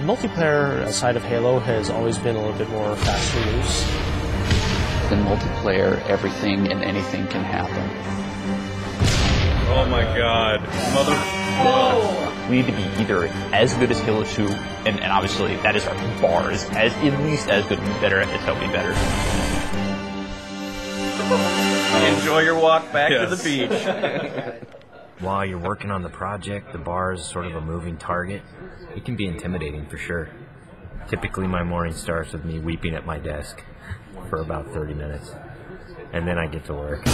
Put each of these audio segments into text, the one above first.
multiplayer side of Halo has always been a little bit more fast and loose. In multiplayer, everything and anything can happen. Oh my god. Mother... Whoa! We need to be either as good as Halo 2, and obviously that is our bar, is at least as good, better, as help me better. Enjoy your walk back to the beach. While you're working on the project, the bar is sort of a moving target. It can be intimidating for sure. Typically my morning starts with me weeping at my desk for about 30 minutes, and then I get to work.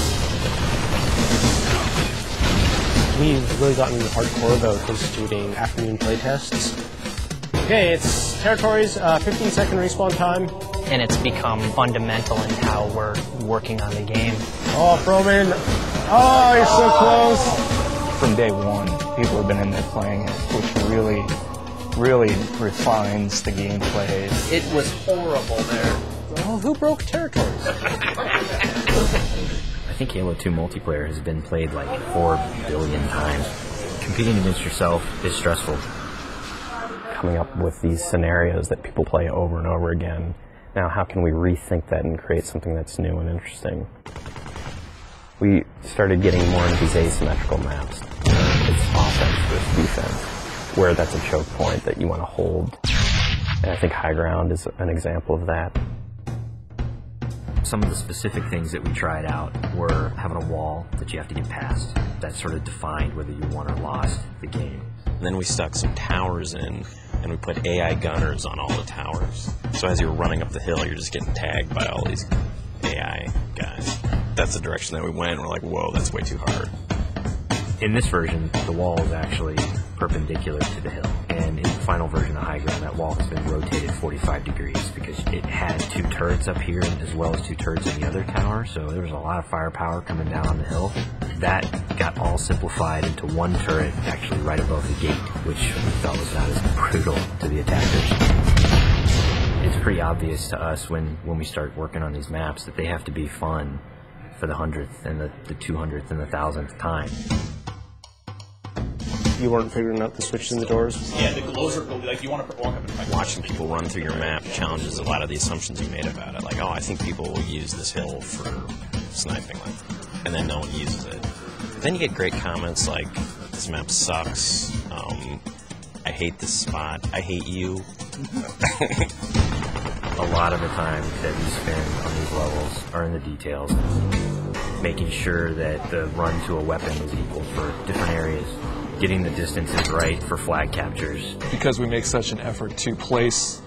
We've really gotten hardcore about instituting afternoon playtests. Okay, it's territories, 15-second respawn time. And it's become fundamental in how we're working on the game. Oh, Froman! Oh, you're so close! From day one, people have been in there playing it, which really refines the gameplay. It was horrible there. Oh, who broke territories? I think Halo 2 multiplayer has been played like 4 billion times. Competing against yourself is stressful. Coming up with these scenarios that people play over and over again. Now, how can we rethink that and create something that's new and interesting? We started getting more into these asymmetrical maps. It's offense versus defense, where that's a choke point that you want to hold. And I think High Ground is an example of that. Some of the specific things that we tried out were having a wall that you have to get past. That sort of defined whether you won or lost the game. And then we stuck some towers in, and we put AI gunners on all the towers. So as you're running up the hill, you're just getting tagged by all these AI guys. That's the direction that we went. We're like, whoa, that's way too hard. In this version, the wall is actually perpendicular to the hill. And in the final version of High Ground, that wall has been rotated 45 degrees because it had 2 turrets up here as well as 2 turrets in the other tower. So there was a lot of firepower coming down on the hill. That got all simplified into 1 turret actually right above the gate, which we felt was not as brutal to the attackers. It's pretty obvious to us when we start working on these maps that they have to be fun for the 100th and the 200th and the 1000th time. You weren't figuring out the switches in the doors? Yeah, the glows are like you want to walk up and fight. Watching people run through your map challenges a lot of the assumptions you made about it. Like, oh, I think people will use this hill for sniping, and then no one uses it. But then you get great comments like, this map sucks, I hate this spot, I hate you. A lot of the time that we spend on these levels are in the details, making sure that the run to a weapon is equal for different areas, getting the distances right for flag captures. Because we make such an effort to place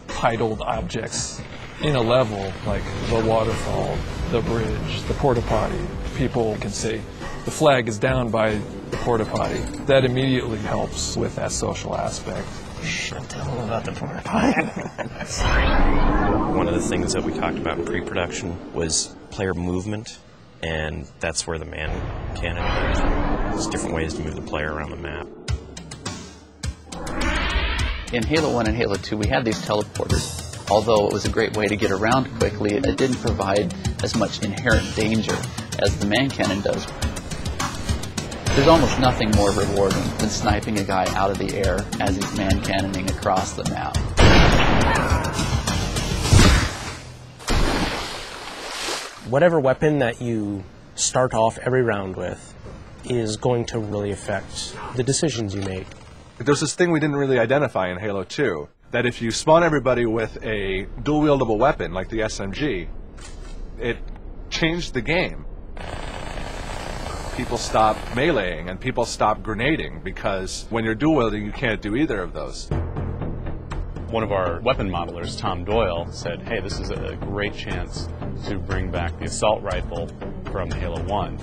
titled objects in a level, like the waterfall, the bridge, the porta potty, people can say the flag is down by the porta potty. That immediately helps with that social aspect. Shouldn't tell them about the porta potty. One of the things that we talked about in pre-production was player movement, and that's where the man cannon comes from. There's different ways to move the player around the map. In Halo 1 and Halo 2, we had these teleporters. Although it was a great way to get around quickly, it didn't provide as much inherent danger as the man cannon does. There's almost nothing more rewarding than sniping a guy out of the air as he's man cannoning across the map. Whatever weapon that you start off every round with is going to really affect the decisions you make. There's this thing we didn't really identify in Halo 2, that if you spawn everybody with a dual-wieldable weapon like the SMG, it changed the game. People stop meleeing and people stop grenading because when you're dual-wielding, you can't do either of those. One of our weapon modelers, Tom Doyle, said, hey, this is a great chance to bring back the assault rifle from Halo 1.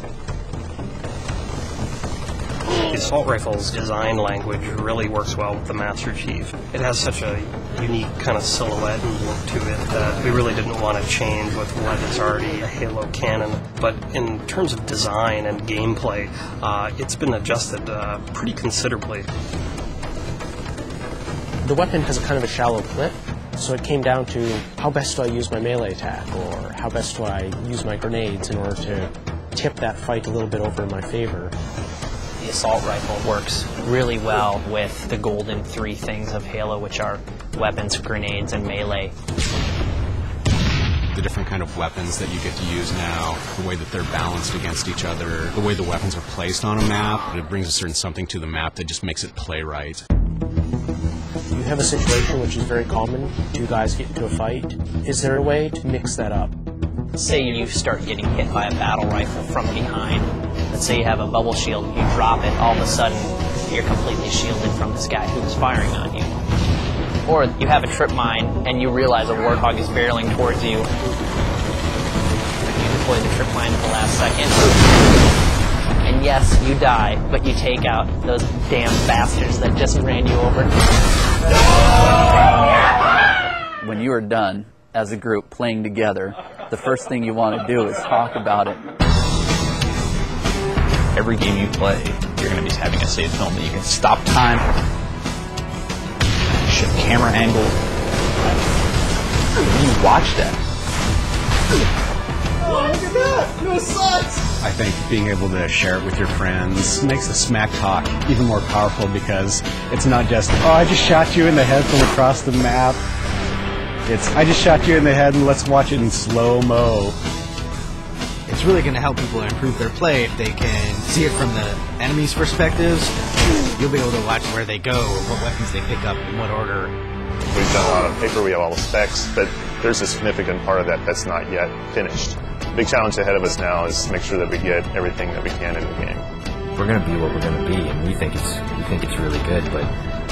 The assault rifle's design language really works well with the Master Chief. It has such a unique kind of silhouette and look to it that we really didn't want to change with what is already a Halo canon. But in terms of design and gameplay, it's been adjusted pretty considerably. The weapon has a kind of a shallow clip, so it came down to how best do I use my melee attack, or how best do I use my grenades in order to tip that fight a little bit over in my favor. the assault rifle works really well with the golden three things of Halo, which are weapons, grenades, and melee. The different kind of weapons that you get to use now, the way that they're balanced against each other, the way the weapons are placed on a map, it brings a certain something to the map that just makes it play right. You have a situation which is very common, two guys get into a fight. Is there a way to mix that up? Say you start getting hit by a battle rifle from behind. Let's say you have a bubble shield, you drop it, all of a sudden you're completely shielded from this guy who's firing on you. Or you have a trip mine and you realize a warthog is barreling towards you. You deploy the trip mine at the last second. And yes, you die, but you take out those damn bastards that just ran you over. When you are done as a group playing together, the first thing you want to do is talk about it. Every game you play, you're going to be having a save film that you can stop time, shift camera angle. When you watch that. Oh, look at that! No sucks! I think being able to share it with your friends makes the smack talk even more powerful, because it's not just, oh, I just shot you in the head from across the map. It's, I just shot you in the head and let's watch it in slow-mo. It's really going to help people improve their play if they can see it from the enemy's perspectives. You'll be able to watch where they go, what weapons they pick up, in what order. We've done a lot of paper, we have all the specs, but there's a significant part of that that's not yet finished. The big challenge ahead of us now is to make sure that we get everything that we can in the game. We're going to be what we're going to be, and we think it's really good, but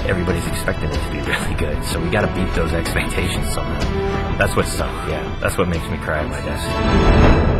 everybody's expecting it to be really good, so we got to beat those expectations somehow. That's what makes me cry at my desk.